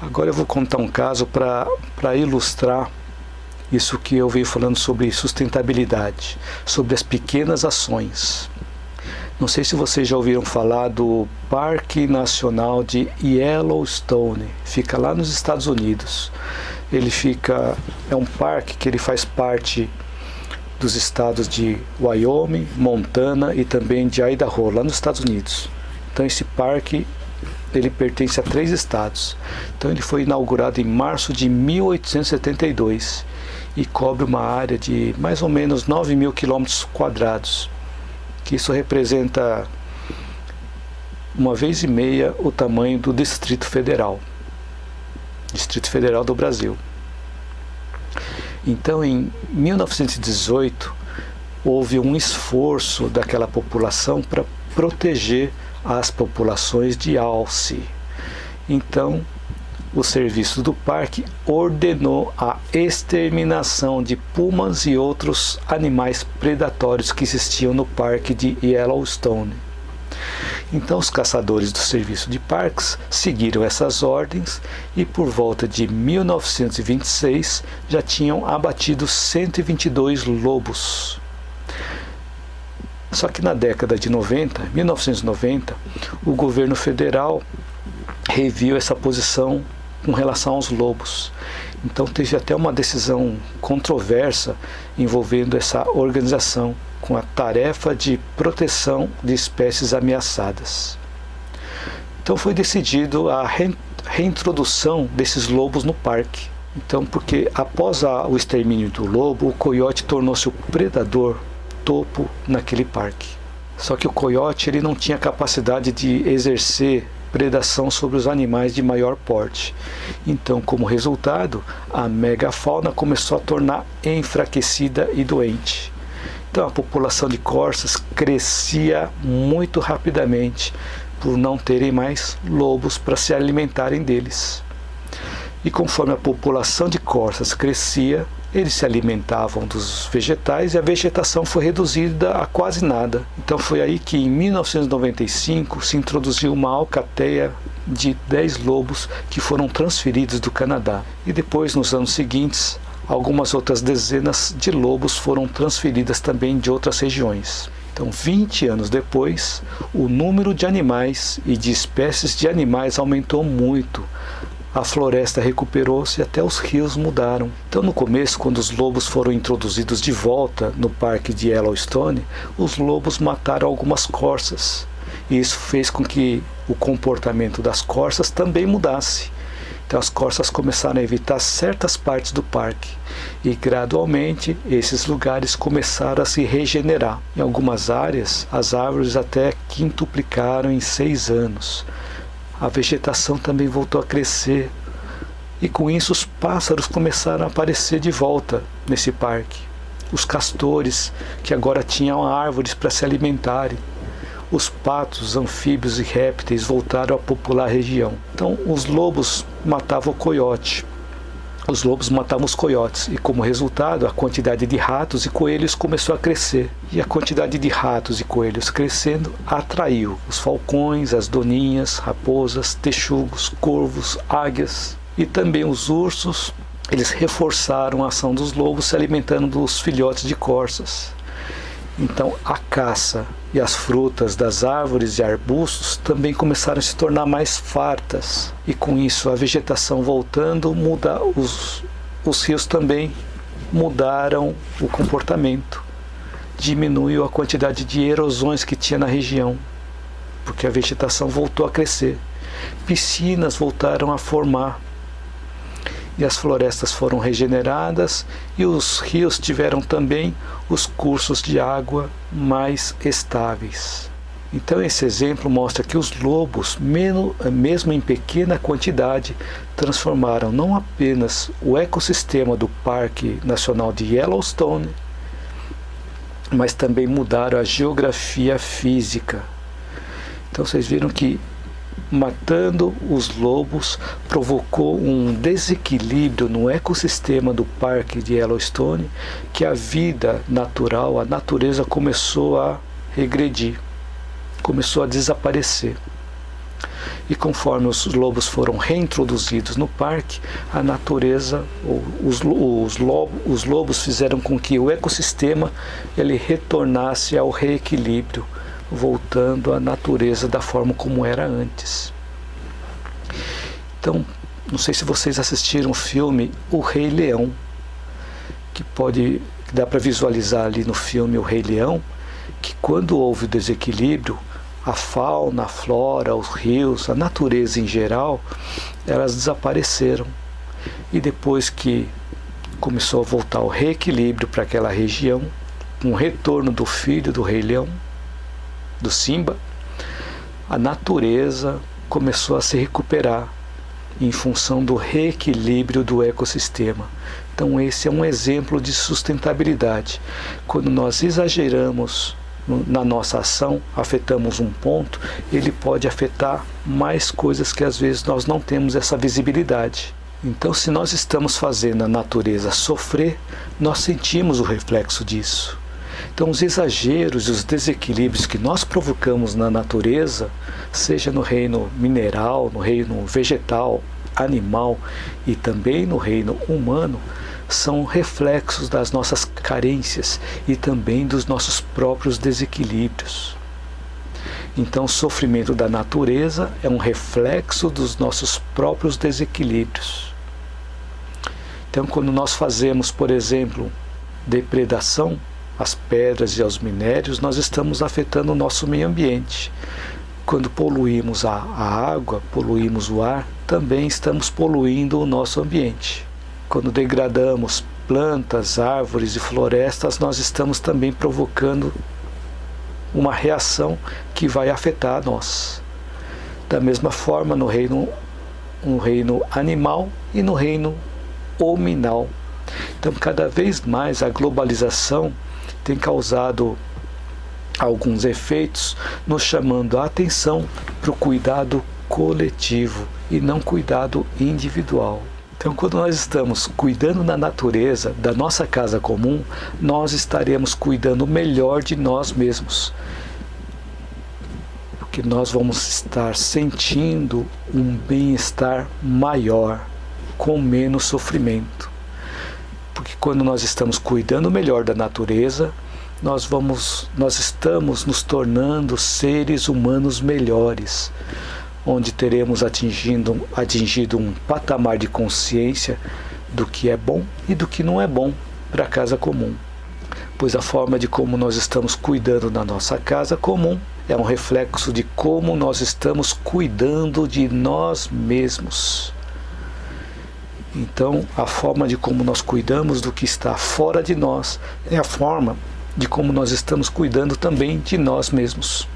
Agora eu vou contar um caso para ilustrar isso que eu venho falando sobre sustentabilidade, sobre as pequenas ações. Não sei se vocês já ouviram falar do Parque Nacional de Yellowstone, fica lá nos Estados Unidos. É um parque que ele faz parte dos estados de Wyoming, Montana e também de Idaho, lá nos Estados Unidos. Então esse parque ele pertence a 3 estados. Então ele foi inaugurado em março de 1872 e cobre uma área de mais ou menos 9.000 km², que isso representa 1,5 vezes o tamanho do Distrito Federal do Brasil. Então em 1918 houve um esforço daquela população para proteger as populações de alce. Então o serviço do parque ordenou a exterminação de pumas e outros animais predatórios que existiam no parque de Yellowstone. Então os caçadores do serviço de parques seguiram essas ordens e por volta de 1926 já tinham abatido 122 lobos. Só que na década de 1990, o governo federal reviu essa posição com relação aos lobos. Então teve até uma decisão controversa envolvendo essa organização com a tarefa de proteção de espécies ameaçadas. Então foi decidido a reintrodução desses lobos no parque. Então, porque após o extermínio do lobo, o coiote tornou-se o predador topo naquele parque. Só que o coiote ele não tinha capacidade de exercer predação sobre os animais de maior porte. Então, como resultado, a megafauna começou a tornar enfraquecida e doente. Então, a população de corças crescia muito rapidamente por não terem mais lobos para se alimentarem deles. E conforme a população de corças crescia, eles se alimentavam dos vegetais e a vegetação foi reduzida a quase nada. Então foi aí que em 1995 se introduziu uma alcateia de 10 lobos que foram transferidos do Canadá. E depois, nos anos seguintes, algumas outras dezenas de lobos foram transferidas também de outras regiões. Então, 20 anos depois, o número de animais e de espécies de animais aumentou muito. A floresta recuperou-se e até os rios mudaram. Então, no começo, quando os lobos foram introduzidos de volta no parque de Yellowstone, os lobos mataram algumas corças. E isso fez com que o comportamento das corças também mudasse. Então, as corças começaram a evitar certas partes do parque. E, gradualmente, esses lugares começaram a se regenerar. Em algumas áreas, as árvores até quintuplicaram em 6 anos. A vegetação também voltou a crescer e com isso os pássaros começaram a aparecer de volta nesse parque. Os castores, que agora tinham árvores para se alimentarem. Os patos, anfíbios e répteis voltaram a popular a região. Então os lobos matavam o coiote. Os lobos matavam os coiotes e, como resultado, a quantidade de ratos e coelhos começou a crescer. E a quantidade de ratos e coelhos crescendo atraiu os falcões, as doninhas, raposas, texugos, corvos, águias e também os ursos. Eles reforçaram a ação dos lobos se alimentando dos filhotes de corças. Então a caça e as frutas das árvores e arbustos também começaram a se tornar mais fartas. E com isso a vegetação voltando, os rios também mudaram o comportamento. Diminuiu a quantidade de erosões que tinha na região, porque a vegetação voltou a crescer. Piscinas voltaram a formar. E as florestas foram regeneradas e os rios tiveram também os cursos de água mais estáveis. Então esse exemplo mostra que os lobos, mesmo em pequena quantidade, transformaram não apenas o ecossistema do Parque Nacional de Yellowstone, mas também mudaram a geografia física. Então vocês viram que matando os lobos provocou um desequilíbrio no ecossistema do parque de Yellowstone, que a vida natural, a natureza começou a regredir, começou a desaparecer. e conforme os lobos foram reintroduzidos no parque, a natureza, os lobos fizeram com que o ecossistema ele retornasse ao reequilíbrio, voltando à natureza da forma como era antes. Então, não sei se vocês assistiram o filme O Rei Leão, que dá para visualizar ali no filme O Rei Leão, que quando houve o desequilíbrio, a fauna, a flora, os rios, a natureza em geral, elas desapareceram. E depois que começou a voltar o reequilíbrio para aquela região, com o retorno do filho do Rei Leão, do Simba, a natureza começou a se recuperar em função do reequilíbrio do ecossistema. Então esse é um exemplo de sustentabilidade. Quando nós exageramos na nossa ação, afetamos um ponto, ele pode afetar mais coisas que às vezes nós não temos essa visibilidade. Então, se nós estamos fazendo a natureza sofrer, nós sentimos o reflexo disso. Então, os exageros e os desequilíbrios que nós provocamos na natureza, seja no reino mineral, no reino vegetal, animal e também no reino humano, são reflexos das nossas carências e também dos nossos próprios desequilíbrios. Então, o sofrimento da natureza é um reflexo dos nossos próprios desequilíbrios. Então, quando nós fazemos, por exemplo, depredação às pedras e aos minérios, nós estamos afetando o nosso meio ambiente. Quando poluímos a água, poluímos o ar, também estamos poluindo o nosso ambiente. Quando degradamos plantas, árvores e florestas, nós estamos também provocando uma reação que vai afetar nós. Da mesma forma, no reino animal e no reino hominal. Então, cada vez mais a globalização tem causado alguns efeitos, nos chamando a atenção para o cuidado coletivo e não cuidado individual. Então, quando nós estamos cuidando da natureza, da nossa casa comum, nós estaremos cuidando melhor de nós mesmos. Porque nós vamos estar sentindo um bem-estar maior, com menos sofrimento. Porque quando nós estamos cuidando melhor da natureza, nós estamos nos tornando seres humanos melhores, onde teremos atingido um patamar de consciência do que é bom e do que não é bom para a casa comum. Pois a forma de como nós estamos cuidando da nossa casa comum é um reflexo de como nós estamos cuidando de nós mesmos. Então, a forma de como nós cuidamos do que está fora de nós é a forma de como nós estamos cuidando também de nós mesmos.